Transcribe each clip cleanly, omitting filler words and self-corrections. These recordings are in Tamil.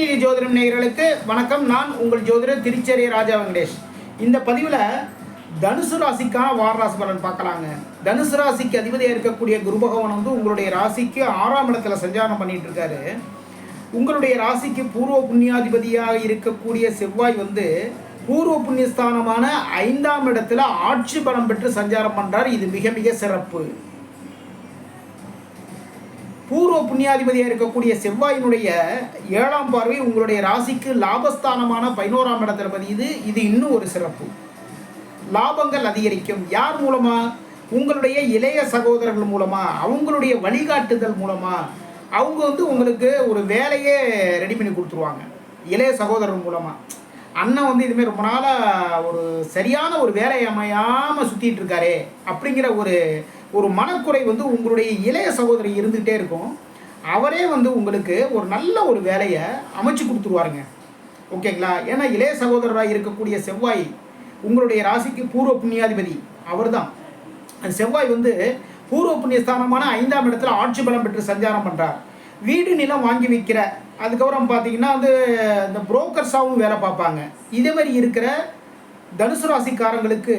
ஸ்ரீநிதி ஜோதிடம் நேயர்களுக்கு வணக்கம். நான் உங்கள் ஜோதிடர் திருச்சேரி ராஜா வெங்கடேஷ். இந்த பதிவில் தனுசு ராசிக்கான வாரராசி பலன் பார்க்கலாங்க. தனுசு ராசிக்கு அதிபதியாக இருக்கக்கூடிய குரு பகவான் உங்களுடைய ராசிக்கு 6ஆம் இடத்துல சஞ்சாரம் பண்ணிட்டு இருக்காரு. உங்களுடைய ராசிக்கு பூர்வ புண்ணியாதிபதியாக இருக்கக்கூடிய செவ்வாய் பூர்வ புண்ணியஸ்தானமான 5ஆம் இடத்துல ஆட்சி பலம் பெற்று சஞ்சாரம் பண்றார். இது மிக மிக சிறப்பு. பூர்வ புண்ணியாதிபதியாக இருக்கக்கூடிய செவ்வாயினுடைய 7ஆம் பார்வை உங்களுடைய ராசிக்கு லாபஸ்தானமான 11ஆம் இடத்துல பதியுது. இது இன்னும் ஒரு சிறப்பு. லாபங்கள் அதிகரிக்கும். யார் மூலமா? உங்களுடைய இளைய சகோதரர்கள் மூலமா, அவங்களுடைய வழிகாட்டுதல் மூலமா. அவங்க உங்களுக்கு ஒரு வேலையே ரெடி பண்ணி கொடுத்துருவாங்க. இளைய சகோதரர் மூலமா. அண்ணன் இதுமாரி ரொம்ப நாளாக ஒரு சரியான ஒரு வேலை அமையாமல் சுற்றிட்டு இருக்காரே அப்படிங்கிற ஒரு மனக்குறை உங்களுடைய இளைய சகோதரி இருந்துகிட்டே இருக்கும். அவரே உங்களுக்கு ஒரு நல்ல ஒரு வேலையை அமைச்சு கொடுத்துருவாருங்க. ஓகேங்களா? ஏன்னா இளைய சகோதரராக இருக்கக்கூடிய செவ்வாய் உங்களுடைய ராசிக்கு பூர்வ புண்ணியாதிபதி அவர் தான். செவ்வாய் பூர்வ புண்ணியஸ்தானமான 5ஆம் இடத்துல ஆட்சி பலம் பெற்று சஞ்சாரம் பண்ணுறார். வீடு நிலம் வாங்கி வைக்கிற, அதுக்கப்புறம் பார்த்தீங்கன்னா இந்த புரோக்கர்ஸாகவும் வேலை பார்ப்பாங்க. இதே மாதிரி இருக்கிற தனுசு ராசிக்காரங்களுக்கு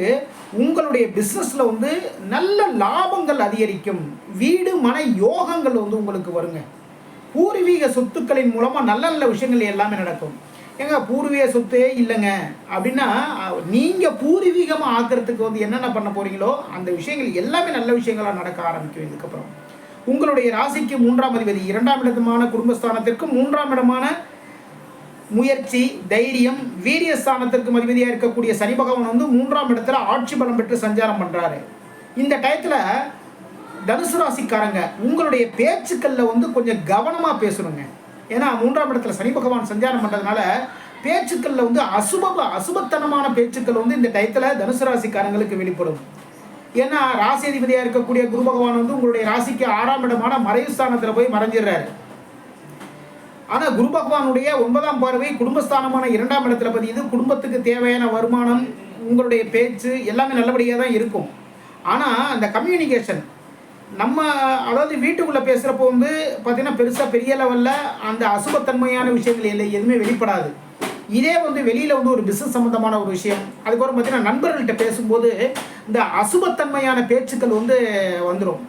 உங்களுடைய பிஸ்னஸில் நல்ல லாபங்கள் அதிகரிக்கும். வீடு மன யோகங்கள் உங்களுக்கு வருங்க. பூர்வீக சொத்துக்களின் மூலமாக நல்ல நல்ல விஷயங்கள் எல்லாமே நடக்கும். ஏங்க பூர்வீக சொத்தே இல்லைங்க அப்படின்னா நீங்கள் பூர்வீகமாக ஆக்கிறதுக்கு என்னென்ன பண்ண போகிறீங்களோ அந்த விஷயங்கள் எல்லாமே நல்ல விஷயங்களாக நடக்க ஆரம்பிக்கும். இதுக்கப்புறம் உங்களுடைய ராசிக்கு 3ஆம் அதிபதி 2ஆம் இடமான குடும்பஸ்தானத்திற்கு 3ஆம் இடமான முயற்சி, தைரியம், வீரியஸ்தானத்திற்கு அதிபதியாக இருக்கக்கூடிய சனி பகவான் 3ஆம் இடத்துல ஆட்சி பலம் பெற்று சஞ்சாரம் பண்ணுறாரு. இந்த டயத்தில் தனுசு ராசிக்காரங்க உங்களுடைய பேச்சுக்களில் கொஞ்சம் கவனமாக பேசணுங்க. ஏன்னா 3ஆம் இடத்துல சனி பகவான் சஞ்சாரம் பண்ணுறதுனால பேச்சுக்களில் அசுபத்தனமான பேச்சுக்கள் இந்த டயத்தில் தனுசு ராசிக்காரங்களுக்கு வெளிப்படும். ஏன்னா ராசி அதிபதியாக இருக்கக்கூடிய குரு பகவான் உங்களுடைய ராசிக்கு 6ஆம் இடமான மறைவு ஸ்தானத்தில் போய் மறைஞ்சிடுறாரு. ஆனால் குரு பகவானுடைய 9ஆம் பார்வை குடும்பஸ்தானமான 2ஆம் இடத்துல பதியுது. குடும்பத்துக்கு தேவையான வருமானம், உங்களுடைய பேச்சு எல்லாமே நல்லபடியாக தான் இருக்கும். ஆனால் அந்த கம்யூனிகேஷன் அதாவது வீட்டுக்குள்ளே பேசுகிறப்போ பார்த்தீங்கன்னா பெருசாக பெரிய லெவலில் அந்த அசுபத்தன்மையான விஷயங்கள் எதுவுமே வெளிப்படாது. இதே வெளியில் ஒரு பிஸ்னஸ் சம்மந்தமான ஒரு விஷயம், அதுக்கப்புறம் பார்த்தீங்கன்னா நண்பர்கள்ட்ட பேசும்போது இந்த அசுபத்தன்மையான பேச்சுக்கள் வந்துடும்.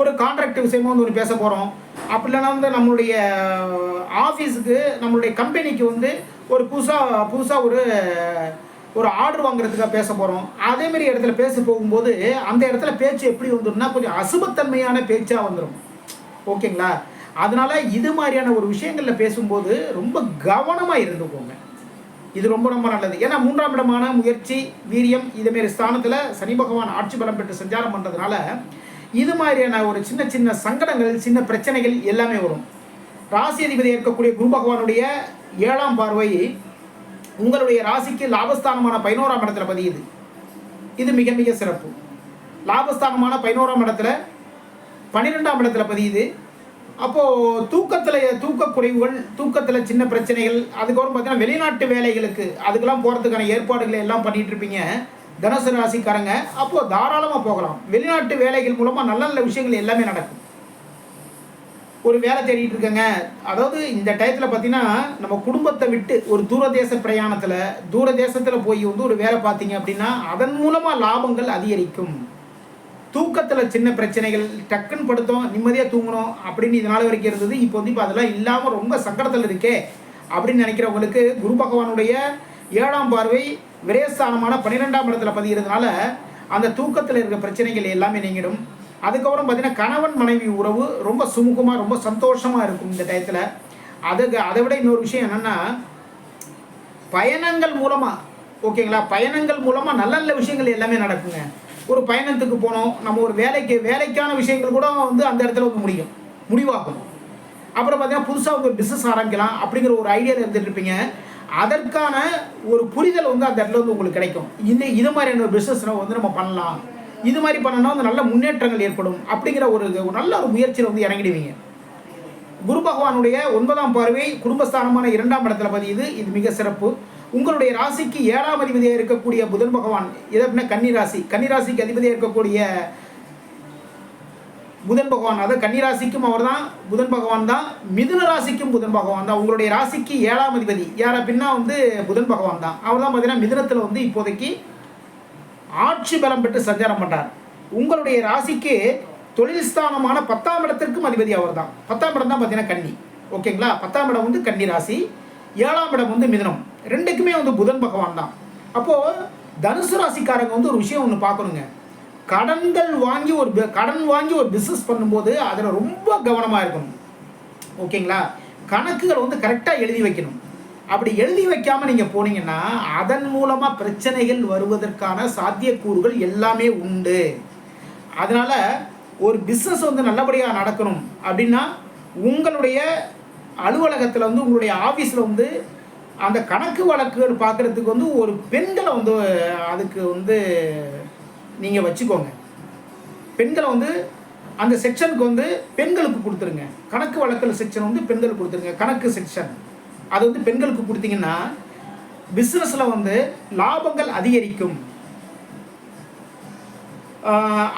ஒரு கான்ட்ராக்ட் விஷயமா ஒன்று பேச போகிறோம், அப்படி இல்லைன்னா நம்மளுடைய ஆஃபீஸுக்கு, நம்மளுடைய கம்பெனிக்கு ஒரு புதுசாக ஒரு ஆர்டர் வாங்குறதுக்காக பேச போகிறோம். அதேமாரி இடத்துல பேச போகும்போது அந்த இடத்துல பேச்சு எப்படி வந்துடும்னா கொஞ்சம் அசுபத்தன்மையான பேச்சாக வந்துடும். ஓகேங்களா? அதனால் இது மாதிரியான ஒரு விஷயங்களில் பேசும்போது ரொம்ப கவனமாக இருந்துக்கோங்க. இது ரொம்ப ரொம்ப நல்லது. ஏன்னா 3ஆம் இடமான முயற்சி, வீரியம் இதேமாரி ஸ்தானத்தில் சனி பகவான் ஆட்சி பலம் பெற்று சஞ்சாரம் பண்ணுறதுனால இது மாதிரியான ஒரு சின்ன சின்ன சங்கடங்கள், சின்ன பிரச்சனைகள் எல்லாமே வரும். ராசி அதிபதி இருக்கக்கூடிய குரு பகவானுடைய 7ஆம் பார்வை உங்களுடைய ராசிக்கு லாபஸ்தானமான 11ஆம் இடத்துல பதியுது. இது மிக மிக சிறப்பு. லாபஸ்தானமான 11ஆம் இடத்துல 12ஆம் இடத்துல பதியுது. அப்போது தூக்க குறைவுகள், தூக்கத்தில் சின்ன பிரச்சனைகள், அதுக்கப்புறம் பார்த்தீங்கன்னா வெளிநாட்டு வேலைகளுக்கு அதுக்கெல்லாம் போகிறதுக்கான ஏற்பாடுகளை எல்லாம் பண்ணிகிட்டு இருப்பீங்க தனுசு ராசிக்காரங்க. அப்போது தாராளமாக போகலாம். வெளிநாட்டு வேலைகள் மூலமாக நல்ல நல்ல விஷயங்கள் எல்லாமே நடக்கும். ஒரு வேலை தேடிட்டு இருக்கேங்க, அதாவது இந்த டயத்தில் பார்த்தீங்கன்னா நம்ம குடும்பத்தை விட்டு ஒரு தூரதேச பிரயாணத்தில், தூரதேசத்தில் போய் ஒரு வேலை பார்த்தீங்க அப்படின்னா அதன் மூலமாக லாபங்கள் அதிகரிக்கும். தூக்கத்தில் சின்ன பிரச்சனைகள், டக்குன்னு படுத்தோம் நிம்மதியாக தூங்கணும் அப்படின்னு இதனால் வரைக்கும் இருந்தது. இப்போ இப்போ அதெல்லாம் இல்லாமல் ரொம்ப சங்கடத்தில் இருக்கே அப்படின்னு நினைக்கிறவங்களுக்கு குரு பகவானுடைய 7ஆம் பார்வை விரயஸ்தானமான 12ஆம் இடத்துல பதிகிறதுனால அந்த தூக்கத்தில் இருக்கிற பிரச்சனைகள் எல்லாமே நீங்கிடும். அதுக்கப்புறம் பார்த்தீங்கன்னா கணவன் மனைவி உறவு ரொம்ப சுமூகமாக, ரொம்ப சந்தோஷமாக இருக்கும் இந்த டயத்தில். அதை விட இன்னொரு விஷயம் என்னென்னா பயணங்கள் மூலமாக, ஓகேங்களா, பயணங்கள் மூலமாக நல்ல நல்ல விஷயங்கள் எல்லாமே நடக்குங்க. ஒரு பயணத்துக்கு போனோம், நம்ம ஒரு வேலைக்கான விஷயங்கள் கூட அந்த இடத்துல முடிவாகும். அப்புறம் பார்த்தீங்கன்னா புதுசாக ஒரு பிஸ்னஸ் ஆரம்பிக்கலாம் அப்படிங்கிற ஒரு ஐடியாவில் இருந்துட்டு இருப்பீங்க. அதற்கான ஒரு புரிதல் அந்த இடத்துல உங்களுக்கு கிடைக்கும். இது மாதிரியான ஒரு பிஸ்னஸ் நம்ம பண்ணலாம், இது மாதிரி பண்ணோம்னா நல்ல முன்னேற்றங்கள் ஏற்படும் அப்படிங்கிற ஒரு நல்ல ஒரு முயற்சியில் இறங்கிடுவீங்க. குரு பகவானுடைய 9ஆம் பார்வை குடும்பஸ்தானமான 2ஆம் இடத்துல பதியுது. இது மிக சிறப்பு. உங்களுடைய ராசிக்கு 7ஆம் அதிபதியாக இருக்கக்கூடிய புதன் பகவான், இது அப்படின்னா கன்னிராசிக்கு அதிபதியாக இருக்கக்கூடிய புதன் பகவான், அதாவது கன்னி ராசிக்கும் அவர் தான் புதன் பகவான் தான், மிதுன ராசிக்கும் புதன் பகவான் தான். உங்களுடைய ராசிக்கு 7ஆம் அதிபதி யார் அப்படின்னா புதன் பகவான் தான். அவர் தான் பார்த்தீங்கன்னா மிதுனத்தில் இப்போதைக்கு ஆட்சி பலம் பெற்று சஞ்சாரம் பண்ணுறார். உங்களுடைய ராசிக்கு தொழில் ஸ்தானமான 10ஆம் இடத்திற்கும் அதிபதி அவர் தான். 10ஆம் இடம் தான் பார்த்தீங்கன்னா கன்னி. ஓகேங்களா? 10ஆம் இடம் கன்னி ராசி, 7ஆம் இடம் மிதுனம். ரெண்டுக்குமே புதன் பகவான் தான். அப்போது தனுசு ராசிக்காரங்க ஒரு விஷயம் ஒன்று பார்க்கணுங்க. கடன் வாங்கி ஒரு பிஸ்னஸ் பண்ணும்போது அதில் ரொம்ப கவனமாக இருக்கணும். ஓகேங்களா? கணக்குகள் கரெக்டாக எழுதி வைக்கணும். அப்படி எழுதி வைக்காமல் நீங்கள் போனீங்கன்னா அதன் மூலமாக பிரச்சனைகள் வருவதற்கான சாத்தியக்கூறுகள் எல்லாமே உண்டு. அதனால் ஒரு பிஸ்னஸ் நல்லபடியாக நடக்கணும் அப்படின்னா உங்களுடைய அலுவலகத்தில் உங்களுடைய ஆஃபீஸில் அந்த கணக்கு வழக்குகள் பார்க்குறதுக்கு ஒரு பெண்களை அதுக்கு நீங்கள் வச்சுக்கோங்க. பெண்களை அந்த செக்ஷனுக்கு பெண்களுக்கு கொடுத்துருங்க. கணக்கு வழக்கில் செக்ஷன் பெண்களுக்கு கொடுத்துருங்க. கணக்கு செக்ஷன் அது பெண்களுக்கு கொடுத்தீங்கன்னா பிஸ்னஸில் லாபங்கள் அதிகரிக்கும்.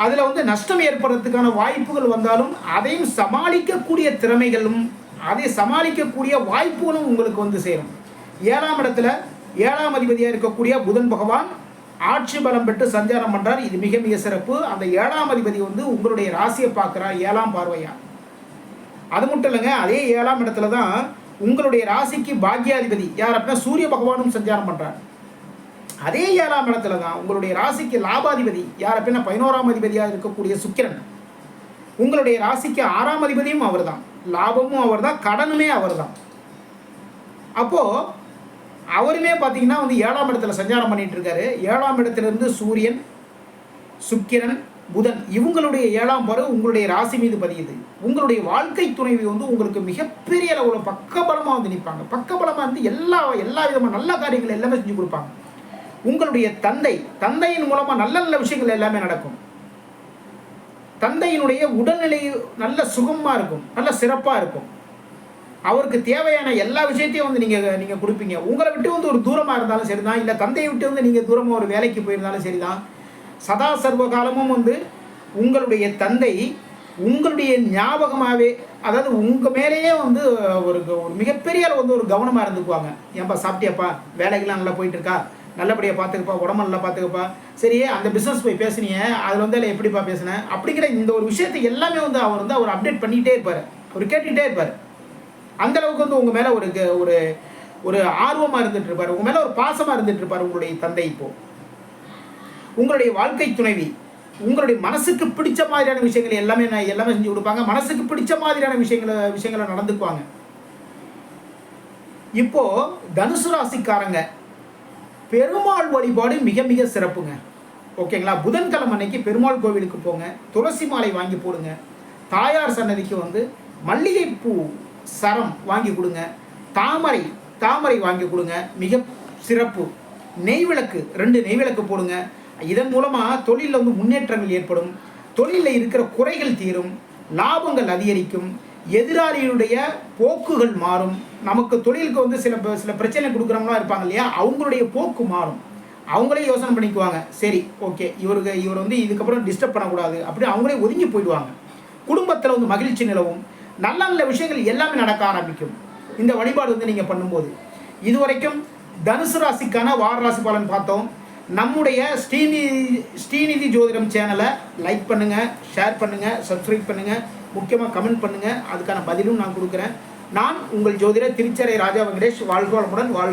அதில் நஷ்டம் ஏற்படுறதுக்கான வாய்ப்புகள் வந்தாலும் அதையும் சமாளிக்கக்கூடிய திறமைகளும் அதை சமாளிக்கக்கூடிய வாய்ப்புகளும் உங்களுக்கு சேரும். 7ஆம் இடத்துல 7ஆம் அதிபதியாக இருக்கக்கூடிய புதன் பகவான் ஆட்சி பலம் பெற்று சஞ்சாரம் பண்ணுறார். இது மிக மிக சிறப்பு. அந்த 7ஆம் அதிபதி உங்களுடைய ராசியை பார்க்குறார் 7ஆம் பார்வையா. அது மட்டும் இல்லைங்க, அதே 7ஆம் இடத்துல தான் உங்களுடைய ராசிக்கு பாக்யாதிபதி யார் அப்படின்னா சூரிய பகவானும் சஞ்சாரம் பண்ணுறார். அதே 7ஆம் இடத்துல தான் உங்களுடைய ராசிக்கு லாபாதிபதி யார் அப்படின்னா 11ஆம் அதிபதியாக இருக்கக்கூடிய சுக்கிரன். உங்களுடைய ராசிக்கு 6ஆம் அதிபதியும் அவர் தான், லாபமும் அவர் தான், கடனுமே அவர் தான். அப்போது அவருமே பார்த்தீங்கன்னா 7ஆம் இடத்துல சஞ்சாரம் பண்ணிட்டு இருக்காரு. 7ஆம் இடத்திலிருந்து சூரியன், சுக்கிரன், புதன் இவங்களுடைய 7ஆம் பார்வை உங்களுடைய ராசி மீது பதியுது. உங்களுடைய வாழ்க்கை துணைவி உங்களுக்கு மிகப்பெரிய அளவில் பக்கபலமாக நிற்பாங்க. பக்கபலமாக எல்லா விதமான நல்ல காரியங்கள் எல்லாமே செஞ்சு கொடுப்பாங்க. உங்களுடைய தந்தையின் மூலமாக நல்ல நல்ல விஷயங்கள் எல்லாமே நடக்கும். தந்தையினுடைய உடல்நிலை நல்ல சுகமாக இருக்கும், நல்ல சிறப்பாக இருக்கும். அவருக்கு தேவையான எல்லா விஷயத்தையும் நீங்கள் கொடுப்பீங்க. உங்களை விட்டு ஒரு தூரமாக இருந்தாலும் சரி தான், இல்லை தந்தையை விட்டு நீங்கள் தூரமாக ஒரு வேலைக்கு போயிருந்தாலும் சரி தான், சதா சர்வ காலமும் உங்களுடைய தந்தை உங்களுடைய ஞாபகமாகவே, அதாவது உங்கள் மேலேயே ஒரு மிகப்பெரிய ஒரு கவனமாக இருந்துக்குவாங்க. ஏன்பா சாப்பிட்டியாப்பா, வேலைக்கெல்லாம் நல்லா போயிட்டுருக்கா, நல்லபடியாக பார்த்துக்கப்பா, உடம்பு நல்லா பார்த்துக்கப்பா, சரி அந்த பிஸ்னஸ் போய் பேசுனீங்க அதில் அதில் எப்படிப்பா பேசுனேன் அப்படிங்கிற இந்த ஒரு விஷயத்தை எல்லாமே அவர் அப்டேட் பண்ணிகிட்டே இருப்பார், அவர் கேட்டுக்கிட்டே இருப்பார். அந்தளவுக்கு உங்கள் மேலே ஒரு ஒரு ஆர்வமாக இருந்துகிட்டு இருப்பார், உங்கள் மேலே ஒரு பாசமாக இருந்துகிட்டு இருப்பார் உங்களுடைய தந்தை. இப்போது உங்களுடைய வாழ்க்கை துணைவி உங்களுடைய மனசுக்கு பிடிச்ச மாதிரியான விஷயங்கள் எல்லாமே செஞ்சு கொடுப்பாங்க. மனசுக்கு பிடிச்ச மாதிரியான விஷயங்களை நடந்துக்குவாங்க. இப்போது தனுசு ராசிக்காரங்க பெருமாள் வழிபாடு மிக மிக சிறப்புங்க. ஓகேங்களா? புதன்கிழமை அன்னைக்கு பெருமாள் கோவிலுக்கு போங்க, துளசி மாலை வாங்கி போடுங்க, தாயார் சன்னதிக்கு மல்லிகைப்பூ சரம் வாங்கி கொடுங்க, தாமரை வாங்கி கொடுங்க, மிக சிறப்பு. நெய்விளக்கு 2 நெய்விளக்கு போடுங்க. இதன் மூலமாக தொழிலில் முன்னேற்றங்கள் ஏற்படும், தொழிலில் இருக்கிற குறைகள் தீரும், லாபங்கள் அதிகரிக்கும், எதிராளியுடைய போக்குகள் மாறும். நமக்கு தொழிலுக்கு சில பிரச்சனை கொடுக்குறவங்களாம் இருப்பாங்க இல்லையா, அவங்களுடைய போக்கு மாறும். அவங்களே யோசனை பண்ணிக்குவாங்க, சரி ஓகே இவர் இதுக்கப்புறம் டிஸ்டர்ப் பண்ணக்கூடாது அப்படி அவங்களே ஒதுங்கி போயிடுவாங்க. குடும்பத்தில் மகிழ்ச்சி நிலவும், நல்ல நல்ல விஷயங்கள் எல்லாமே நடக்க ஆரம்பிக்கும் இந்த வழிபாடு நீங்கள் பண்ணும்போது. இதுவரைக்கும் தனுசு ராசிக்கான வார ராசி பலன் பார்த்தோம். நம்முடைய ஸ்ரீநிதி ஜோதிடம் சேனலை லைக் பண்ணுங்கள், ஷேர் பண்ணுங்கள், சப்ஸ்கிரைப் பண்ணுங்கள், முக்கியமாக கமெண்ட் பண்ணுங்கள். அதுக்கான பதிலும் நான் கொடுக்குறேன். நான் உங்கள் ஜோதிடர் திருச்சரை ராஜா வெங்கடேஷ். வாழ்க வளமுடன்.